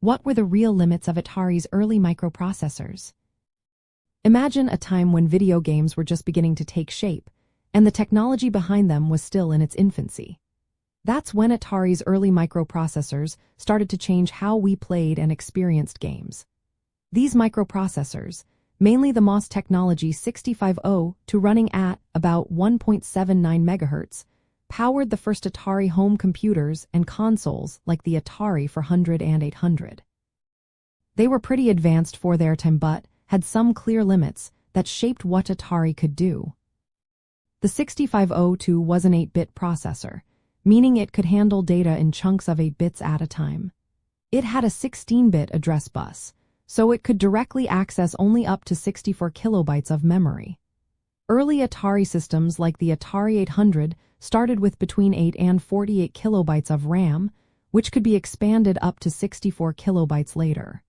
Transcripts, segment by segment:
What were the real limits of Atari's early microprocessors? Imagine a time when video games were just beginning to take shape, and the technology behind them was still in its infancy. That's when Atari's early microprocessors started to change how we played and experienced games. These microprocessors, mainly the MOS technology 6500 to running at about 1.79 MHz, powered the first Atari home computers and consoles like the Atari 400 and 800. They were pretty advanced for their time but had some clear limits that shaped what Atari could do. The 6502 was an 8-bit processor, meaning it could handle data in chunks of 8 bits at a time. It had a 16-bit address bus, so it could directly access only up to 64 kilobytes of memory. Early Atari systems like the Atari 800 started with between 8 and 48 kilobytes of RAM, which could be expanded up to 64 kilobytes later.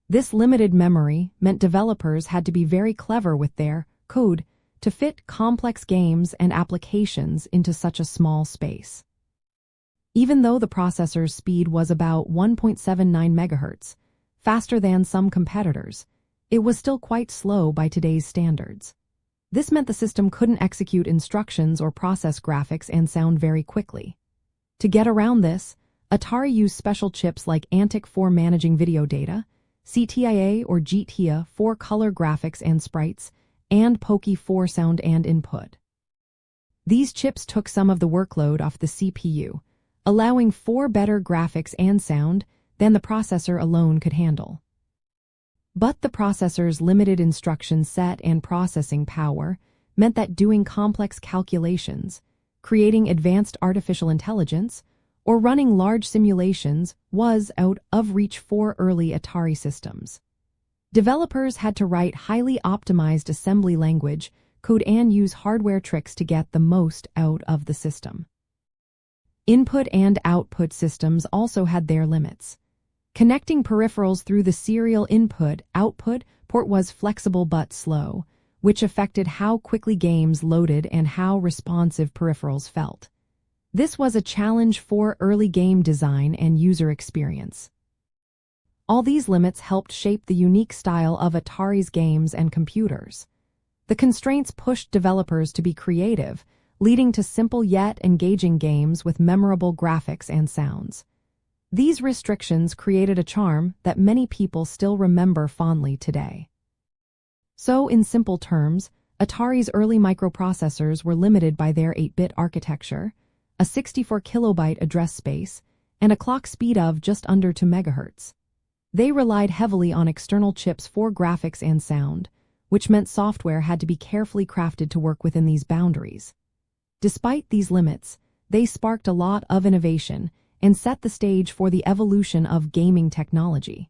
This limited memory meant developers had to be very clever with their code to fit complex games and applications into such a small space. Even though the processor's speed was about 1.79 MHz, faster than some competitors, it was still quite slow by today's standards. This meant the system couldn't execute instructions or process graphics and sound very quickly. To get around this, Atari used special chips like ANTIC for managing video data, CTIA or GTIA for color graphics and sprites, and POKI for sound and input. These chips took some of the workload off the CPU, allowing for better graphics and sound than the processor alone could handle. But the processor's limited instruction set and processing power meant that doing complex calculations, creating advanced artificial intelligence, or running large simulations was out of reach for early Atari systems. Developers had to write highly optimized assembly language code and use hardware tricks to get the most out of the system. Input and output systems also had their limits. Connecting peripherals through the serial input-output port was flexible but slow, which affected how quickly games loaded and how responsive peripherals felt. This was a challenge for early game design and user experience. All these limits helped shape the unique style of Atari's games and computers. The constraints pushed developers to be creative, leading to simple yet engaging games with memorable graphics and sounds. These restrictions created a charm that many people still remember fondly today. So, in simple terms, Atari's early microprocessors were limited by their 8-bit architecture, a 64 kilobyte address space, and a clock speed of just under 2 MHz. They relied heavily on external chips for graphics and sound, which meant software had to be carefully crafted to work within these boundaries. Despite these limits, they sparked a lot of innovation and set the stage for the evolution of gaming technology.